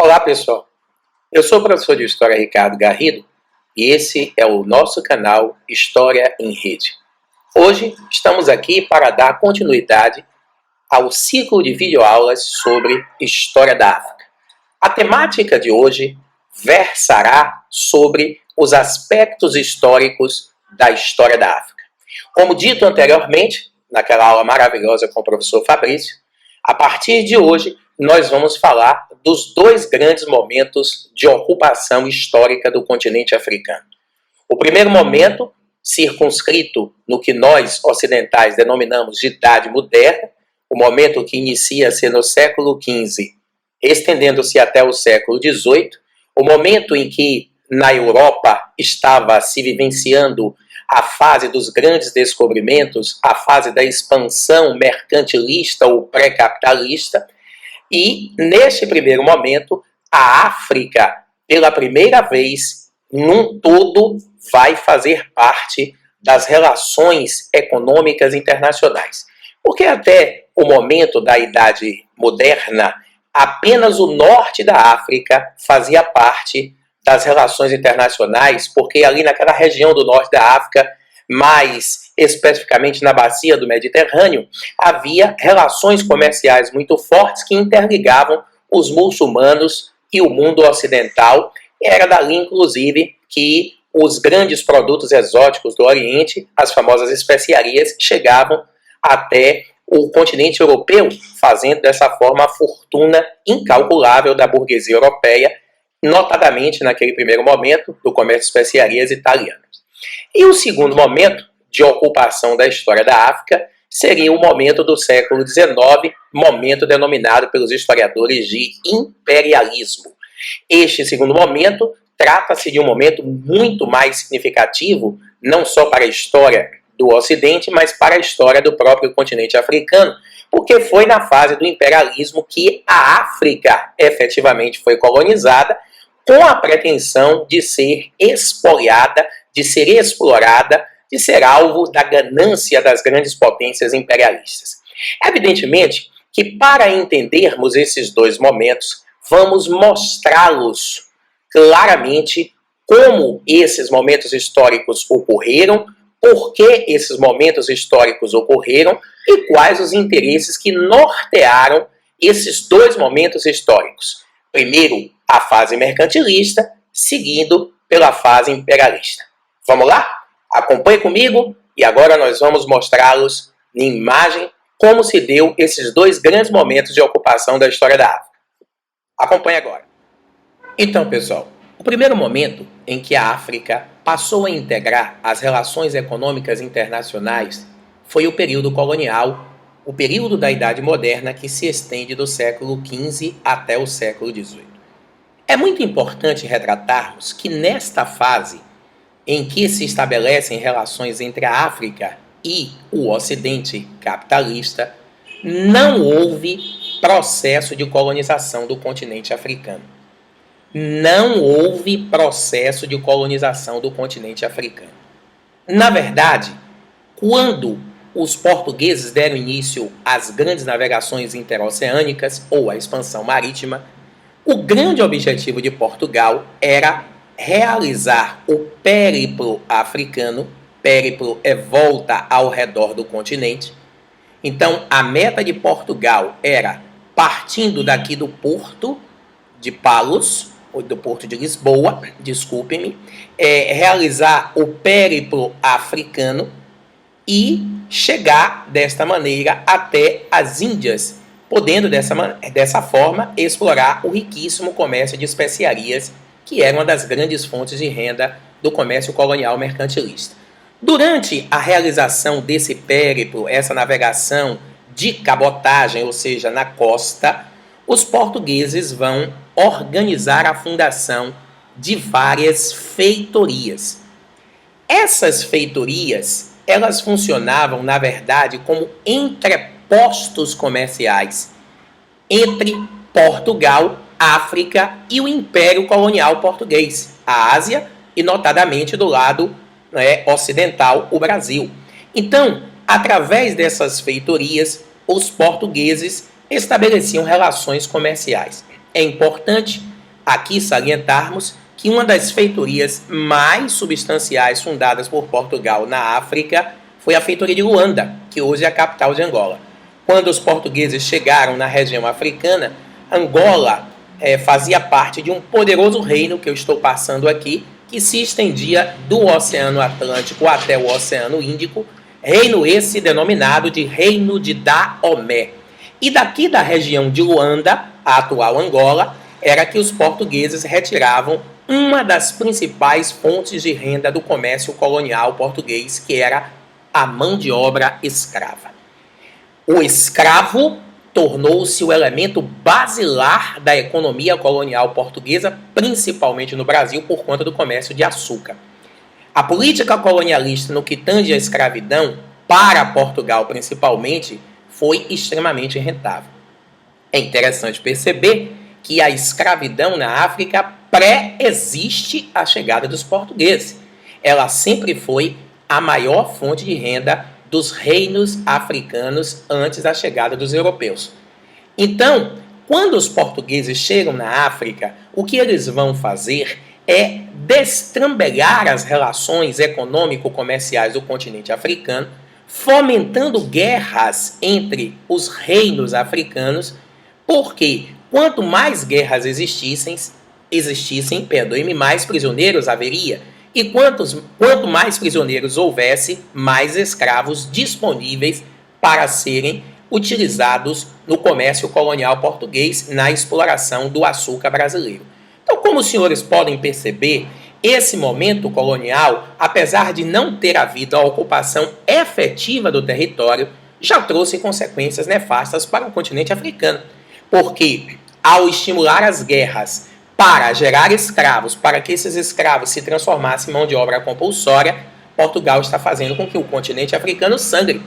Olá, pessoal. Eu sou o professor de História Ricardo Garrido e esse é o nosso canal História em Rede. Hoje estamos aqui para dar continuidade ao ciclo de videoaulas sobre História da África. A temática de hoje versará sobre os aspectos históricos da História da África. Como dito anteriormente, naquela aula maravilhosa com o professor Fabrício, a partir de hoje nós vamos falar dos dois grandes momentos de ocupação histórica do continente africano. O primeiro momento, circunscrito no que nós ocidentais denominamos de Idade Moderna, o momento que inicia-se no século XV, estendendo-se até o século XVIII, o momento em que na Europa estava se vivenciando a fase dos grandes descobrimentos, a fase da expansão mercantilista ou pré-capitalista. E, neste primeiro momento, a África, pela primeira vez, num todo, vai fazer parte das relações econômicas internacionais. Porque até o momento da Idade Moderna, apenas o norte da África fazia parte das relações internacionais, porque ali naquela região do norte da África, mais especificamente na bacia do Mediterrâneo, havia relações comerciais muito fortes que interligavam os muçulmanos e o mundo ocidental. Era dali, inclusive, que os grandes produtos exóticos do Oriente, as famosas especiarias, chegavam até o continente europeu, fazendo dessa forma a fortuna incalculável da burguesia europeia, notadamente naquele primeiro momento do comércio de especiarias italiano. E o segundo momento de ocupação da história da África seria o momento do século XIX, momento denominado pelos historiadores de imperialismo. Este segundo momento trata-se de um momento muito mais significativo, não só para a história do Ocidente, mas para a história do próprio continente africano, porque foi na fase do imperialismo que a África efetivamente foi colonizada, com a pretensão de ser espoliada, de ser explorada, de ser alvo da ganância das grandes potências imperialistas. Evidentemente que para entendermos esses dois momentos, vamos mostrá-los claramente como esses momentos históricos ocorreram, por que esses momentos históricos ocorreram e quais os interesses que nortearam esses dois momentos históricos. Primeiro, a fase mercantilista, seguindo pela fase imperialista. Vamos lá? Acompanhe comigo e agora nós vamos mostrá-los em imagem como se deu esses dois grandes momentos de ocupação da história da África. Acompanhe agora. Então, pessoal, o primeiro momento em que a África passou a integrar as relações econômicas internacionais foi o período colonial, o período da Idade Moderna que se estende do século XV até o século XVIII. É muito importante retratarmos que nesta fase em que se estabelecem relações entre a África e o Ocidente capitalista, não houve processo de colonização do continente africano. Não houve processo de colonização do continente africano. Na verdade, quando os portugueses deram início às grandes navegações interoceânicas ou à expansão marítima, o grande objetivo de Portugal era realizar o périplo africano. Périplo é volta ao redor do continente. Então, a meta de Portugal era, partindo daqui do porto de Palos, ou do porto de Lisboa, desculpem-me, realizar o périplo africano e chegar desta maneira até as Índias, podendo dessa forma explorar o riquíssimo comércio de especiarias, que era uma das grandes fontes de renda do comércio colonial mercantilista. Durante a realização desse périplo, essa navegação de cabotagem, ou seja, na costa, os portugueses vão organizar a fundação de várias feitorias. Essas feitorias, elas funcionavam, na verdade, como entrepostos comerciais entre Portugal, África e o Império Colonial Português, a Ásia e, notadamente, do lado ocidental, o Brasil. Então, através dessas feitorias, os portugueses estabeleciam relações comerciais. É importante aqui salientarmos que uma das feitorias mais substanciais fundadas por Portugal na África foi a feitoria de Luanda, que hoje é a capital de Angola. Quando os portugueses chegaram na região africana, Angola fazia parte de um poderoso reino que eu estou passando aqui, que se estendia do Oceano Atlântico até o Oceano Índico, reino esse denominado de Reino de Daomé. E daqui da região de Luanda, a atual Angola, era que os portugueses retiravam uma das principais fontes de renda do comércio colonial português, que era a mão de obra escrava. O escravo tornou-se o elemento basilar da economia colonial portuguesa, principalmente no Brasil, por conta do comércio de açúcar. A política colonialista no que tange à escravidão, para Portugal principalmente, foi extremamente rentável. É interessante perceber que a escravidão na África pré-existe a chegada dos portugueses. Ela sempre foi a maior fonte de renda dos reinos africanos antes da chegada dos europeus. Então, quando os portugueses chegam na África, o que eles vão fazer é destrambelhar as relações econômico-comerciais do continente africano, fomentando guerras entre os reinos africanos, porque quanto mais guerras existissem, mais prisioneiros haveria. E quanto mais prisioneiros houvesse, mais escravos disponíveis para serem utilizados no comércio colonial português na exploração do açúcar brasileiro. Então, como os senhores podem perceber, esse momento colonial, apesar de não ter havido a ocupação efetiva do território, já trouxe consequências nefastas para o continente africano, porque ao estimular as guerras para gerar escravos, para que esses escravos se transformassem em mão de obra compulsória, Portugal está fazendo com que o continente africano sangre.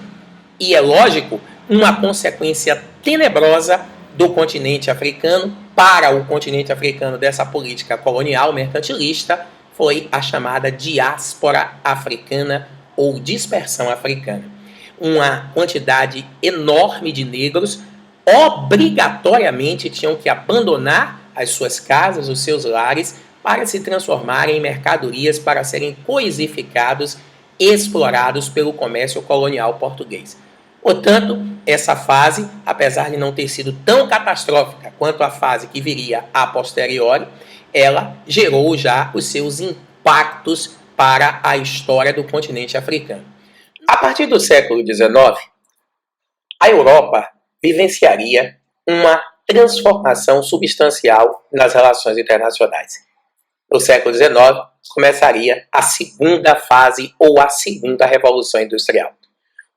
E é lógico, uma consequência tenebrosa do continente africano para o continente africano dessa política colonial mercantilista foi a chamada diáspora africana ou dispersão africana. Uma quantidade enorme de negros obrigatoriamente tinham que abandonar as suas casas, os seus lares, para se transformarem em mercadorias para serem coisificados e explorados pelo comércio colonial português. Portanto, essa fase, apesar de não ter sido tão catastrófica quanto a fase que viria a posteriori, ela gerou já os seus impactos para a história do continente africano. A partir do século XIX, a Europa vivenciaria uma transformação substancial nas relações internacionais. No século XIX, começaria a segunda fase ou a segunda revolução industrial.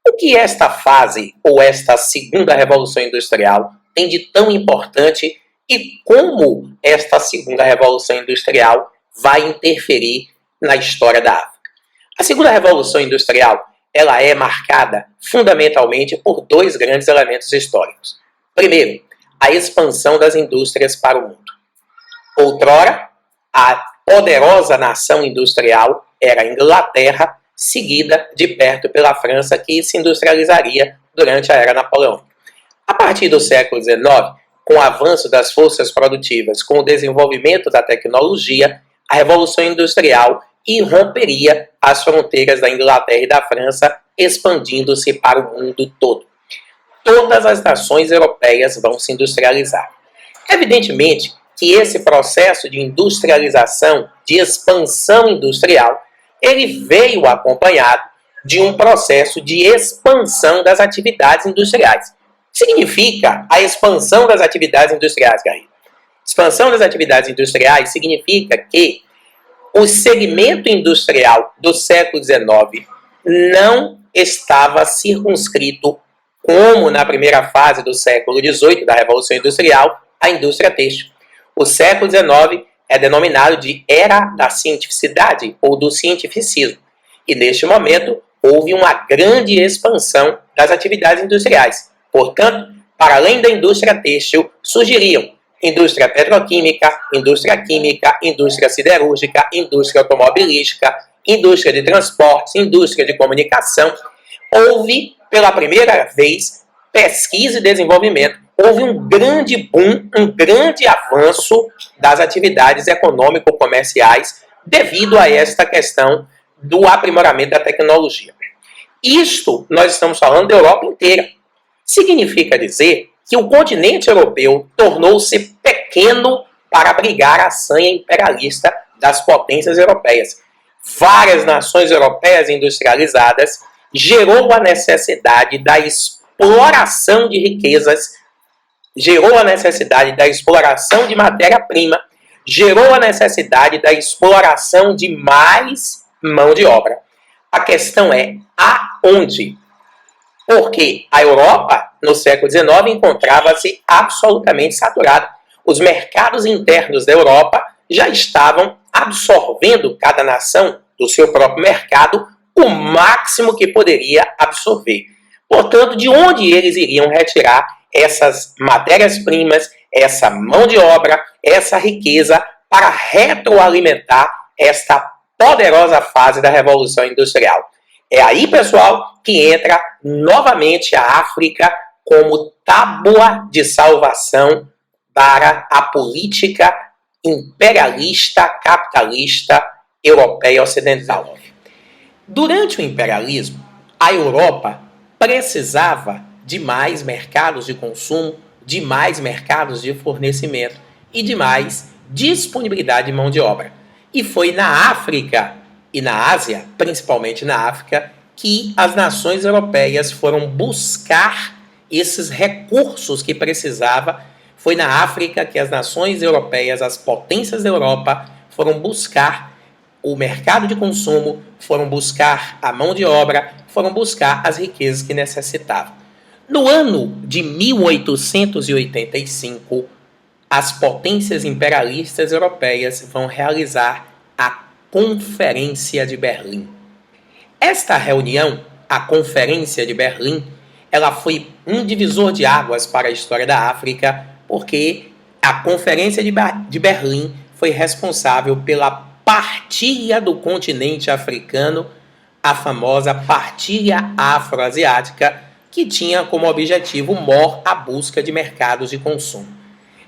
O que esta fase ou esta segunda revolução industrial tem de tão importante e como esta segunda revolução industrial vai interferir na história da África? A segunda revolução industrial, ela é marcada fundamentalmente por dois grandes elementos históricos. Primeiro, a expansão das indústrias para o mundo. Outrora, a poderosa nação industrial era a Inglaterra, seguida de perto pela França, que se industrializaria durante a era napoleônica. A partir do século XIX, com o avanço das forças produtivas, com o desenvolvimento da tecnologia, a Revolução Industrial irromperia as fronteiras da Inglaterra e da França, expandindo-se para o mundo todo. Todas as nações europeias vão se industrializar. Evidentemente que esse processo de industrialização, de expansão industrial, ele veio acompanhado de um processo de expansão das atividades industriais. Significa a expansão das atividades industriais, Garrido. Expansão das atividades industriais significa que o segmento industrial do século XIX não estava circunscrito, como na primeira fase do século XVIII, da Revolução Industrial, a indústria têxtil. O século XIX é denominado de Era da Cientificidade ou do Cientificismo. E neste momento houve uma grande expansão das atividades industriais. Portanto, para além da indústria têxtil, surgiriam indústria petroquímica, indústria química, indústria siderúrgica, indústria automobilística, indústria de transportes, indústria de comunicação. Houve, pela primeira vez, pesquisa e desenvolvimento houve um grande boom, um grande avanço das atividades econômico-comerciais devido a esta questão do aprimoramento da tecnologia. Isto nós estamos falando da Europa inteira. Significa dizer que o continente europeu tornou-se pequeno para abrigar a sanha imperialista das potências europeias. Várias nações europeias industrializadas gerou a necessidade da exploração de riquezas, gerou a necessidade da exploração de matéria-prima, gerou a necessidade da exploração de mais mão de obra. A questão é aonde? Porque a Europa, no século XIX, encontrava-se absolutamente saturada. Os mercados internos da Europa já estavam absorvendo, cada nação do seu próprio mercado, o máximo que poderia absorver. Portanto, de onde eles iriam retirar essas matérias-primas, essa mão de obra, essa riqueza para retroalimentar esta poderosa fase da Revolução Industrial? É aí, pessoal, que entra novamente a África como tábua de salvação para a política imperialista, capitalista, europeia ocidental. Durante o imperialismo, a Europa precisava de mais mercados de consumo, de mais mercados de fornecimento e de mais disponibilidade de mão de obra. E foi na África e na Ásia, principalmente na África, que as nações europeias foram buscar esses recursos que precisava. Foi na África que as nações europeias, as potências da Europa, foram buscar o mercado de consumo, foram buscar a mão de obra, foram buscar as riquezas que necessitavam. No ano de 1885, as potências imperialistas europeias vão realizar a Conferência de Berlim. Esta reunião, a Conferência de Berlim, ela foi um divisor de águas para a história da África, porque a Conferência de Berlim foi responsável pela partilha do continente africano, a famosa partilha afroasiática, que tinha como objetivo maior a busca de mercados de consumo.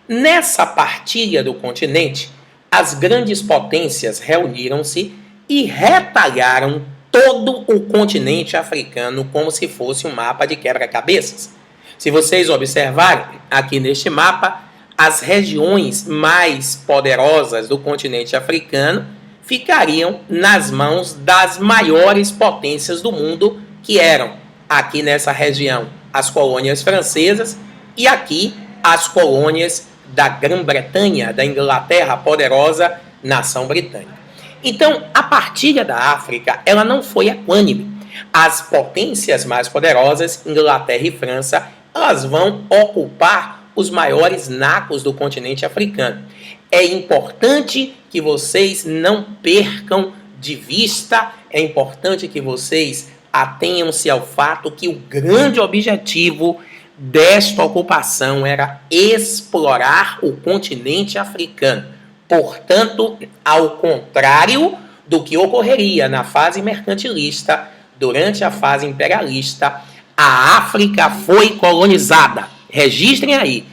Nessa partilha do continente, as grandes potências reuniram-se e retalharam todo o continente africano como se fosse um mapa de quebra-cabeças. Se vocês observarem aqui neste mapa, as regiões mais poderosas do continente africano ficariam nas mãos das maiores potências do mundo, que eram, aqui nessa região, as colônias francesas e aqui as colônias da Grã-Bretanha, da Inglaterra, a poderosa nação britânica. Então, a partilha da África, ela não foi equânime. As potências mais poderosas, Inglaterra e França, elas vão ocupar os maiores nacos do continente africano. É importante que vocês não percam de vista, é importante que vocês atenham-se ao fato que o grande objetivo desta ocupação era explorar o continente africano. Portanto, ao contrário do que ocorreria na fase mercantilista, durante a fase imperialista, a África foi colonizada. Registrem aí,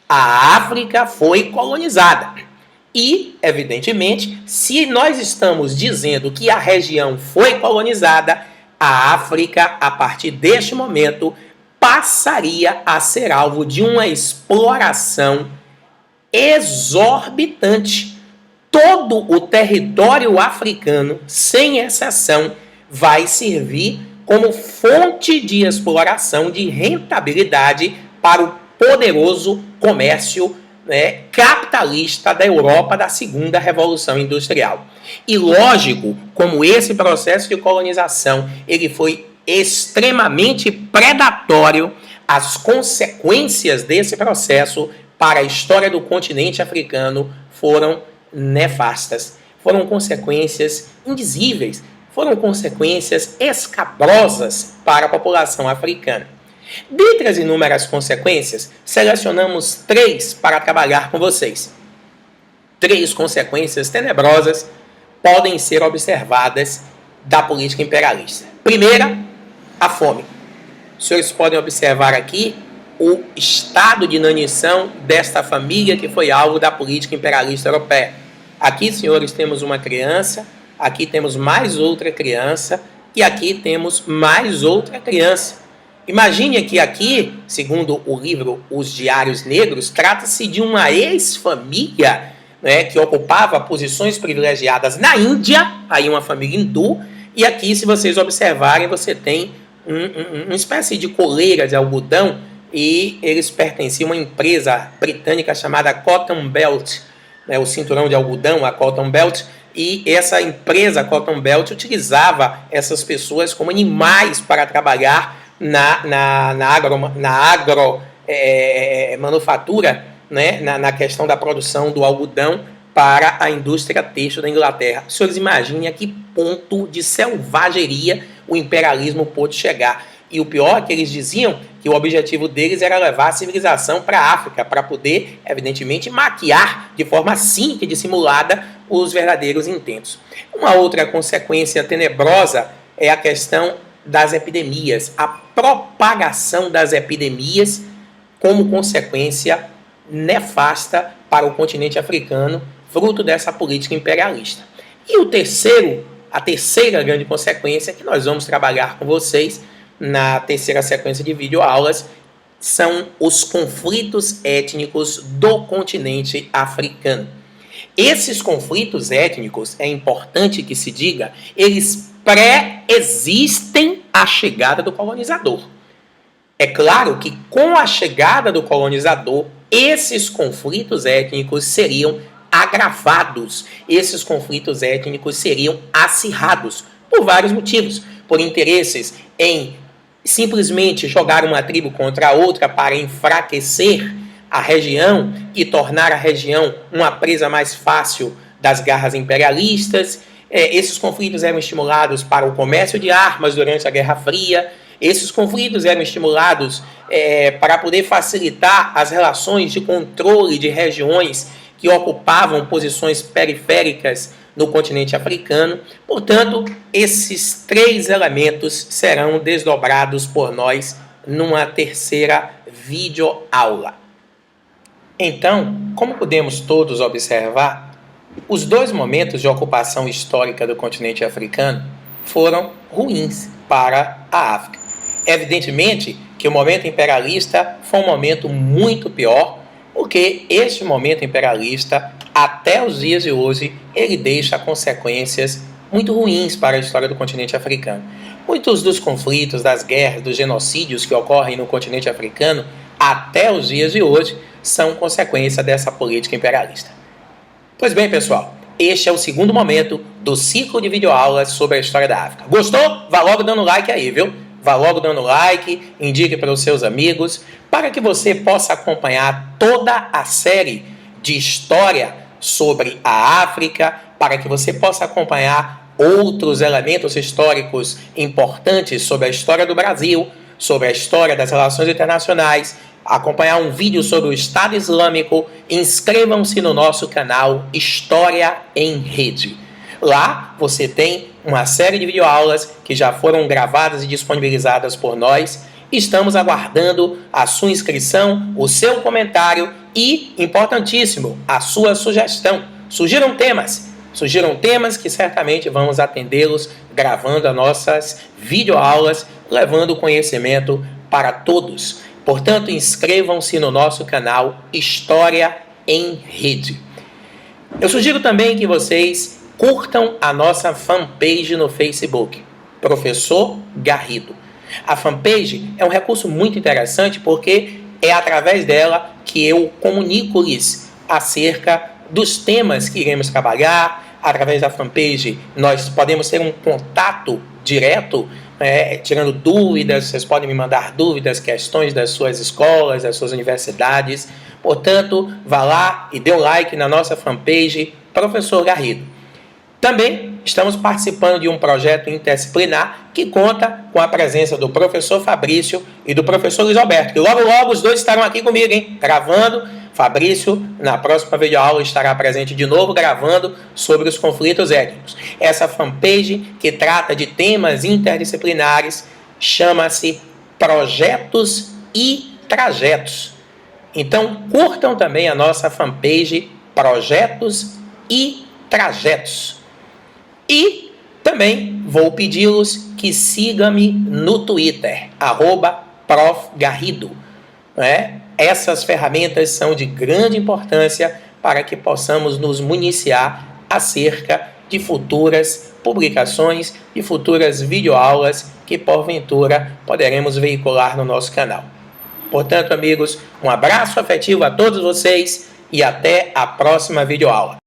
a África foi colonizada. E, evidentemente, se nós estamos dizendo que a região foi colonizada, a África, a partir deste momento, passaria a ser alvo de uma exploração exorbitante. Todo o território africano, sem exceção, vai servir como fonte de exploração de rentabilidade para o poderoso comércio capitalista da Europa da segunda Revolução Industrial. E lógico, como esse processo de colonização ele foi extremamente predatório, as consequências desse processo para a história do continente africano foram nefastas. Foram consequências indizíveis, foram consequências escabrosas para a população africana. Dentre as inúmeras consequências, selecionamos 3 para trabalhar com vocês. 3 consequências tenebrosas podem ser observadas da política imperialista. Primeira, a fome. Os senhores podem observar aqui o estado de inanição desta família que foi alvo da política imperialista europeia. Aqui, senhores, temos uma criança, aqui temos mais outra criança e aqui temos mais outra criança. Imagine que aqui, segundo o livro Os Diários Negros, trata-se de uma ex-família, né, que ocupava posições privilegiadas na Índia, aí uma família hindu, e aqui, se vocês observarem, você tem uma espécie de coleira de algodão, e eles pertenciam a uma empresa britânica chamada Cotton Belt, né, o cinturão de algodão, a Cotton Belt, e essa empresa Cotton Belt utilizava essas pessoas como animais para trabalhar na manufatura, né, na questão da produção do algodão para a indústria têxtil da Inglaterra. Os senhores imaginem a que ponto de selvageria o imperialismo pôde chegar. E o pior é que eles diziam que o objetivo deles era levar a civilização para a África, para poder, evidentemente, maquiar de forma cínica e dissimulada os verdadeiros intentos. Uma outra consequência tenebrosa é a questão das epidemias, a propagação das epidemias como consequência nefasta para o continente africano, fruto dessa política imperialista. E a terceira grande consequência que nós vamos trabalhar com vocês na terceira sequência de videoaulas são os conflitos étnicos do continente africano. Esses conflitos étnicos, é importante que se diga, eles pré-existem à chegada do colonizador. É claro que com a chegada do colonizador, esses conflitos étnicos seriam agravados, esses conflitos étnicos seriam acirrados por vários motivos, por interesses em simplesmente jogar uma tribo contra a outra para enfraquecer a região e tornar a região uma presa mais fácil das garras imperialistas. Esses conflitos eram estimulados para o comércio de armas durante a Guerra Fria. Esses conflitos eram estimulados para poder facilitar as relações de controle de regiões que ocupavam posições periféricas no continente africano. Portanto, esses três elementos serão desdobrados por nós numa terceira videoaula. Então, como podemos todos observar, os dois momentos de ocupação histórica do continente africano foram ruins para a África. Evidentemente que o momento imperialista foi um momento muito pior, porque este momento imperialista, até os dias de hoje, ele deixa consequências muito ruins para a história do continente africano. Muitos dos conflitos, das guerras, dos genocídios que ocorrem no continente africano, até os dias de hoje, são consequência dessa política imperialista. Pois bem, pessoal, este é o segundo momento do ciclo de videoaulas sobre a história da África. Gostou? Vá logo dando like aí, viu? Vá logo dando like, indique para os seus amigos, para que você possa acompanhar toda a série de história sobre a África, para que você possa acompanhar outros elementos históricos importantes sobre a história do Brasil, sobre a história das relações internacionais, acompanhar um vídeo sobre o Estado Islâmico. Inscrevam-se no nosso canal História em Rede. Lá você tem uma série de videoaulas que já foram gravadas e disponibilizadas por nós. Estamos aguardando a sua inscrição, o seu comentário e, importantíssimo, a sua sugestão. Sugiram temas que certamente vamos atendê-los gravando as nossas videoaulas, levando conhecimento para todos. Portanto, inscrevam-se no nosso canal História em Rede. Eu sugiro também que vocês curtam a nossa fanpage no Facebook, Professor Garrido. A fanpage é um recurso muito interessante porque é através dela que eu comunico-lhes acerca dos temas que iremos trabalhar. Através da fanpage nós podemos ter um contato direto, tirando dúvidas. Vocês podem me mandar dúvidas, questões das suas escolas, das suas universidades. Portanto, vá lá e dê um like na nossa fanpage Professor Garrido. Também estamos participando de um projeto interdisciplinar que conta com a presença do professor Fabrício e do professor Luiz Alberto, que logo os dois estarão aqui comigo, gravando. Fabrício, na próxima videoaula, estará presente de novo, gravando sobre os conflitos étnicos. Essa fanpage, que trata de temas interdisciplinares, chama-se Projetos ITRIC. trajetos. Então, curtam também a nossa fanpage Projetos e Trajetos. E também vou pedi-los que sigam-me no Twitter, @profgarrido. Essas ferramentas são de grande importância para que possamos nos municiar acerca de futuras publicações e futuras videoaulas que porventura poderemos veicular no nosso canal. Portanto, amigos, um abraço afetivo a todos vocês e até a próxima videoaula.